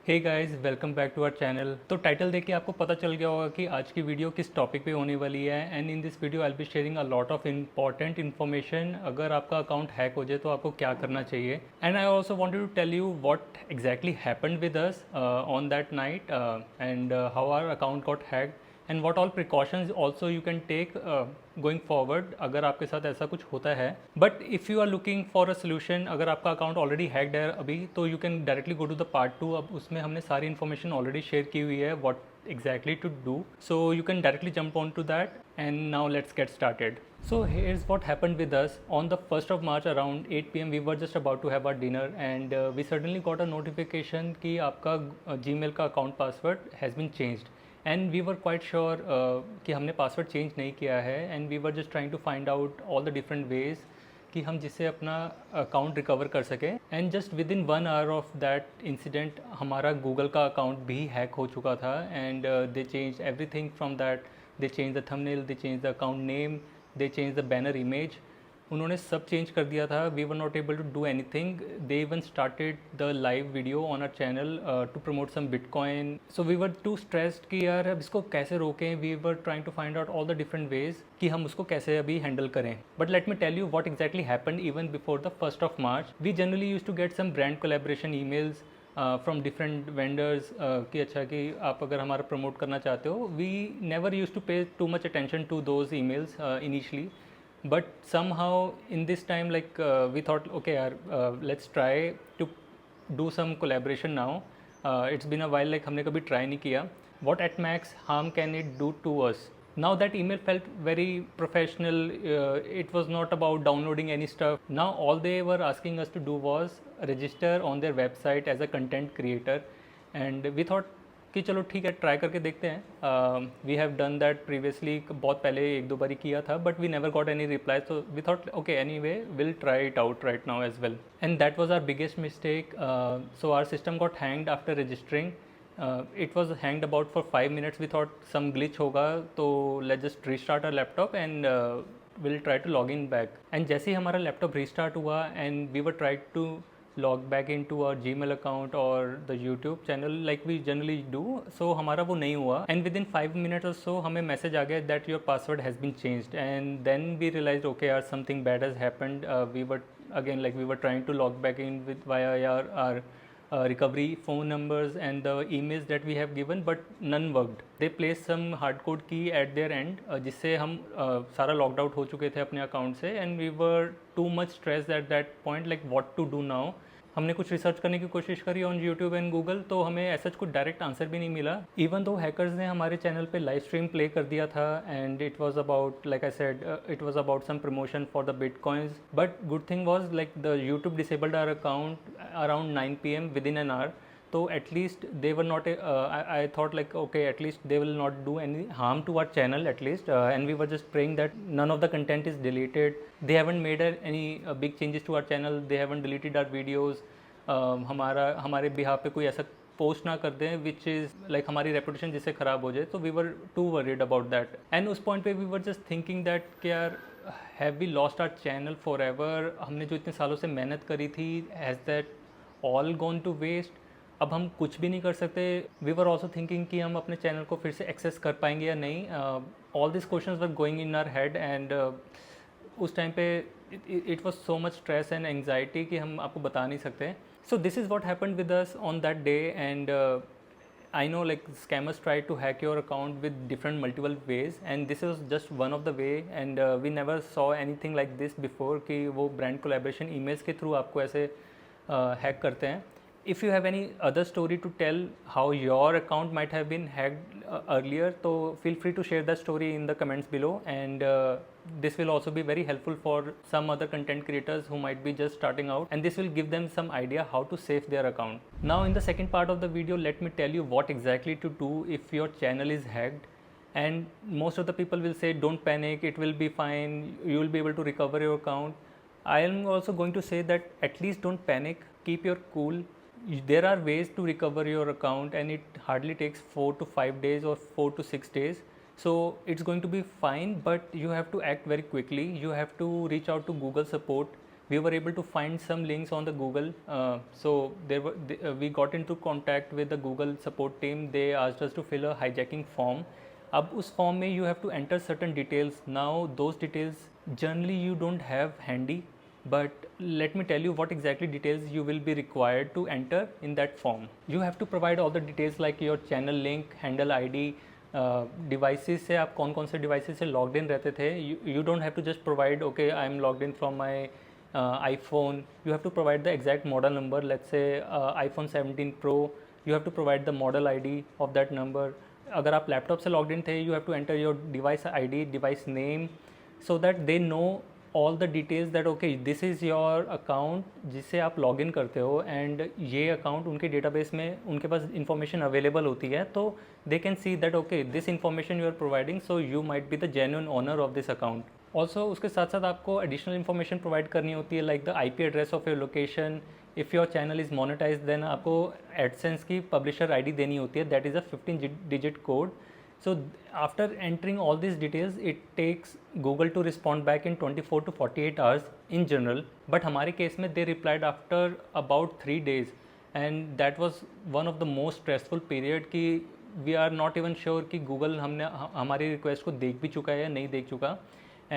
Hey guys, welcome back to our channel. तो title देख के आपको पता चल गया होगा कि आज की वीडियो किस टॉपिक पे होने वाली है। And in this video I will be sharing a lot of important information. अगर आपका अकाउंट हैक हो जाए तो आपको क्या करना चाहिए। And I also wanted to tell you what exactly happened with us on that night and how our account got hacked and what all precautions also you can take going forward अगर आपके साथ ऐसा कुछ होता है। But if you are looking for a solution, अगर आपका account already hacked है अभी, तो you can directly go to the part 2। अब उसमें हमने सारी इन्फॉर्मेशन ऑलरेडी शेयर की हुई है what exactly to do, so you can directly jump on to that. And now let's get started. So here's what happened with us on the 1st of March around 8 p.m. We were just about to have our dinner and we suddenly got a notification कि आपका Gmail का account password has been changed and we were quite sure कि हमने password change नहीं किया है and we were just trying to find out all the different ways कि हम जिससे अपना अकाउंट रिकवर कर सकें। And just within 1 hour of that incident हमारा गूगल का अकाउंट भी हैक हो चुका था and they change everything from that. They change the thumbnail, they change the account name, they change the banner image. उन्होंने सब change कर दिया था। We were not able to do anything. They even started the live video on our channel to promote some bitcoin. So we were too stressed कि यार अब इसको कैसे रोकें। We were trying to find out all the different ways कि हम उसको कैसे अभी हैंडल करें। But let me tell you what exactly happened even before the 1st of March। We generally use to get some brand collaboration emails from different vendors कि अच्छा कि आप अगर हमारा प्रमोट करना चाहते हो। We never use to pay too much attention to those emails initially, but somehow in this time like we thought okay let's try to do some collaboration now. It's been a while, like हमने कभी try नहीं किया. What at max harm can it do to us? Now that email felt very professional. It was not about downloading any stuff. Now all they were asking us to do was register on their website as a content creator, and we thought कि चलो ठीक है try करके देखते हैं। We have done that previously, बहुत पहले एक दो बारी किया था, but we never got any reply. So we thought okay anyway will try it out right now as well, and that was our biggest mistake. So our system got hanged after registering. It was hanged about for 5 minutes. We thought some glitch होगा तो let just restart our laptop and will try to log in back. And जैसे ही हमारा laptop restart हुआ and we were try to log back into our Gmail account or the YouTube channel like we generally do, so हमारा वो नहीं हुआ and within 5 minutes or so हमें message आ गया that your password has been changed and then we realized okay यार something bad has happened. We were again like we were trying to log back in with via our recovery phone numbers and the emails that we have given, but none worked. They placed some hard code key at their end जिससे हम सारा locked out हो चुके थे अपने account से and we were too much stressed at that point like what to do now. हमने कुछ रिसर्च करने की कोशिश करी ऑन यूट्यूब एंड गूगल, तो हमें ऐसा कुछ डायरेक्ट आंसर भी नहीं मिला। इवन दो हैकर्स ने हमारे चैनल पे लाइव स्ट्रीम प्ले कर दिया था and it was about like I said it was about some promotion for the bitcoins, but good thing was like the YouTube disabled our account around 9 PM within an hour. So at least they were not I thought like okay at least they will not do any harm to our channel at least, and we were just praying that none of the content is deleted. They haven't made any big changes to our channel. They haven't deleted our videos. हमारे बिहाफ पे कोई ऐसा post ना कर दें which is like हमारी reputation जिससे ख़राब हो जाए. तो we were too worried about that and उस पॉइंट पे we were just thinking that कि यार have we lost our channel forever. हमने जो इतने सालों से मेहनत करी थी has that all gone to waste. अब हम कुछ भी नहीं कर सकते. वी वर ऑल्सो थिंकिंग कि हम अपने चैनल को फिर से एक्सेस कर पाएंगे या नहीं. All this questions were going in our head and उस टाइम पे it was so much stress and anxiety कि हम आपको बता नहीं सकते. So this is what happened with us on that day and I know like scammers try to hack your account with different multiple ways and this is just one of the way and we never saw anything like this before कि वो brand collaboration emails के through आपको ऐसे hack करते हैं. If you have any other story to tell how your account might have been hacked earlier, so feel free to share that story in the comments below and this will also be very helpful for some other content creators who might be just starting out and this will give them some idea how to save their account. Now in the second part of the video let me tell you what exactly to do if your channel is hacked. And most of the people will say don't panic, it will be fine, you will be able to recover your account. I am also going to say that at least don't panic, keep your cool. There are ways to recover your account and it hardly takes 4 to 5 days or 4 to 6 days. So it's going to be fine, but you have to act very quickly. You have to reach out to Google support we were able to find some links on the Google. So we got into contact with the Google support team. They asked us to fill a hijacking form. अब उस form में you have to enter certain details. Now those details generally you don't have handy, but let me tell you what exactly details you will be required to enter in that form. You have to provide all the details like your channel link, handle ID, devices से आप कौन कौन से devices से logged in रहते थे. You don't have to just provide okay I am logged in from my iPhone. You have to provide the exact model number. Let's say iPhone 17 Pro. You have to provide the model ID of that number. अगर आप laptop से logged in थे, you have to enter your device ID, device name, so that they know all the details that okay this is your account जिससे आप log in करते हो, and ये account उनके डेटाबेस में उनके पास इंफॉर्मेशन अवेलेबल होती है, तो they can see that okay this information you are providing, so you might be the genuine owner of this account. Also उसके साथ साथ आपको एडिशनल इन्फॉर्मेशन प्रोवाइड करनी होती है like the IP address of your location. If your channel is monetise then आपको AdSense की publisher ID देनी होती है, that is a 15 digit code. So after entering all these details, it takes Google to respond back in 24 to 48 hours in general. But हमारे case में they replied after about 3 days, and that was one of the most stressful period कि we are not even sure कि Google हमारी request को देख भी चुका है या नहीं देख चुका,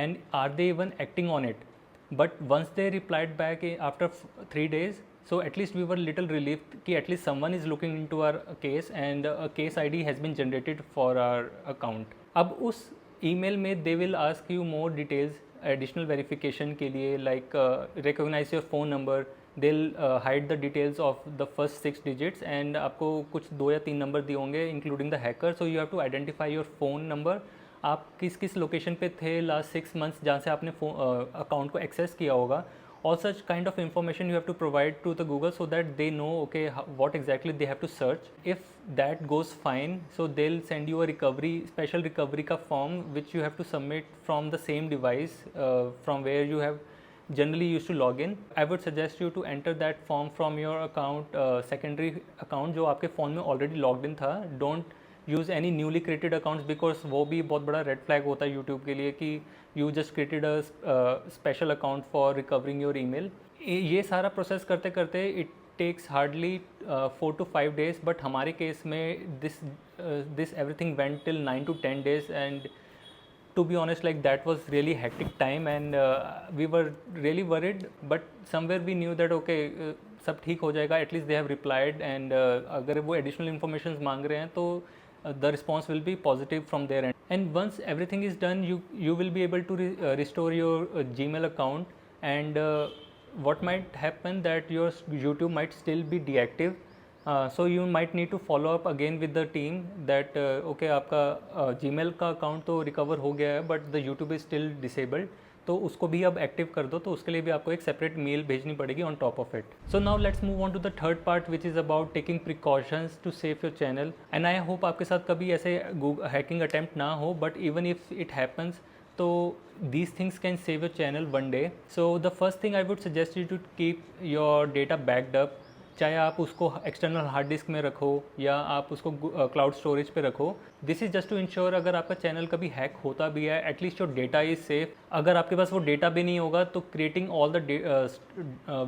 and are they even acting on it. But once they replied back after 3 days, so at least we were little relieved कि at least someone is looking into our case and a case ID has been generated for our account. अब उस email में they will ask you more details additional verification के लिए, like recognize your phone number. They'll hide the details of the first 6 digits and आपको कुछ 2 या 3 number दिए होंगे including the hacker. So you have to identify your phone number. आप किस किस लोकेशन पे थे लास्ट 6 months जहाँ से आपने अकाउंट को एक्सेस किया होगा. All such kind of information you have to provide to the Google so that they know okay what exactly they have to search. If that goes fine, so they'll send you a special recovery ka form which you have to submit from the same device from where you have generally used to log in. I would suggest you to enter that form from your account, secondary account जो आपके phone में already logged in था. Don't use any newly created accounts, because वो भी बहुत बड़ा red flag होता है यूट्यूब के लिए कि you just created a special account for recovering your email. ये सारा प्रोसेस करते करते it takes hardly 4 to 5 days, बट हमारे केस में this everything went till 9 to 10 days, एंड to be honest, like that was really hectic time, and we were really worried, but somewhere we knew that okay सब ठीक हो जाएगा. at least they have replied, and अगर वो additional informations मांग रहे हैं तो the response will be positive from their end. And once everything is done, you will be able to restore your Gmail account, and what might happen that your YouTube might still be deactive. So you might need to follow up again with the team that okay आपका Gmail का account तो recover हो गया है, but the YouTube is still disabled, तो उसको भी अब एक्टिव कर दो. तो उसके लिए भी आपको एक सेपरेट मेल भेजनी पड़ेगी on top of it. So now let's move on to the third part which is about taking precautions to save your channel. And I hope आपके साथ कभी ऐसे हैकिंग अटैम्प्ट ना हो, but even if it happens तो these things can save your channel one day. So the first thing I would suggest you to keep your data backed up. चाहे आप उसको एक्सटर्नल हार्ड डिस्क में रखो या आप उसको क्लाउड स्टोरेज पे रखो. This is just to ensure अगर आपका चैनल कभी हैक होता भी है, at least your data is safe. अगर आपके पास वो डेटा भी नहीं होगा तो creating all the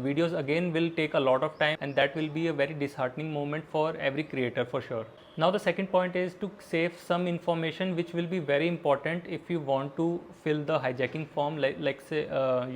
videos again will take a lot of time, and that will be a very disheartening moment for every creator for sure. Now the second point is to save some information which will be very important if you want to fill the hijacking form, like say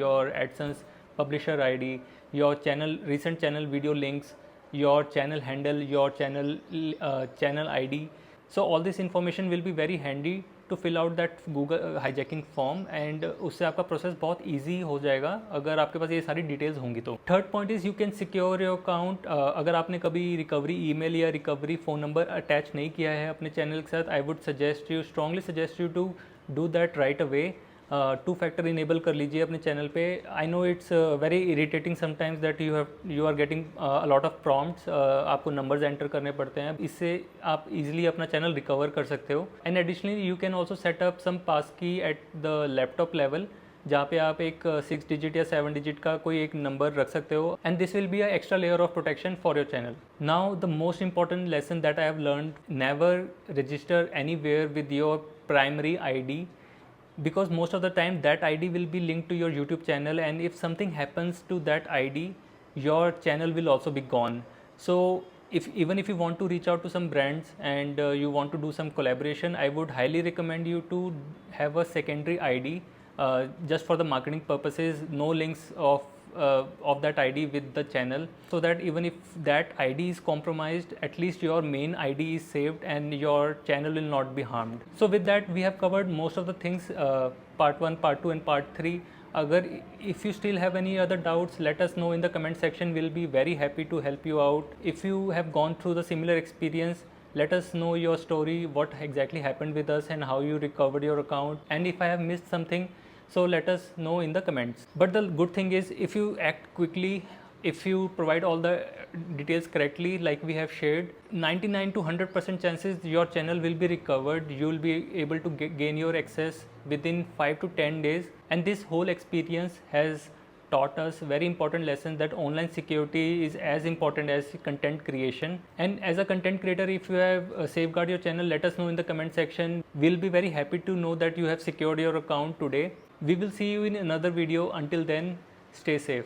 your AdSense publisher ID, your channel recent channel video links, your channel handle, your channel ID. So all this information will be very handy to fill out that Google hijacking form, and उससे आपका process बहुत easy हो जाएगा अगर आपके पास ये सारी details होंगी तो. Third point is you can secure your account. अगर आपने कभी रिकवरी ईमेल या रिकवरी फ़ोन नंबर अटैच नहीं किया है अपने चैनल के साथ, I would strongly suggest you to do that right away. 2 factor enable कर लीजिए अपने चैनल पे. I know it's very irritating sometimes that you are getting a lot of prompts. आपको नंबर्स एंटर करने पड़ते हैं. इससे आप इजीली अपना चैनल रिकवर कर सकते हो. And additionally you can also set up some passkey at the laptop level, जहाँ पे आप एक 6 डिजिट या 7 डिजिट का कोई एक नंबर रख सकते हो, and this will be a extra layer of protection for your channel. Now the most important lesson that I have learned, never register anywhere with your primary ID. because most of the time that ID will be linked to your YouTube channel, and if something happens to that ID, your channel will also be gone. So if even if you want to reach out to some brands and you want to do some collaboration, I would highly recommend you to have a secondary ID just for the marketing purposes, no links of that ID with the channel, so that even if that ID is compromised, at least your main ID is saved and your channel will not be harmed. So with that, we have covered most of the things, part 1, part 2 and part 3. Agar if you still have any other doubts, let us know in the comment section. We'll be very happy to help you out. If you have gone through the similar experience, let us know your story, what exactly happened with us and how you recovered your account. And if I have missed something, so let us know in the comments. But the good thing is, if you act quickly, if you provide all the details correctly like we have shared, 99 to 100% chances your channel will be recovered. You will be able to gain your access within 5 to 10 days. And this whole experience has taught us very important lesson that online security is as important as content creation. And as a content creator, if you have safeguard your channel, let us know in the comment section. We'll be very happy to know that you have secured your account today. We will see you in another video. Until then, stay safe.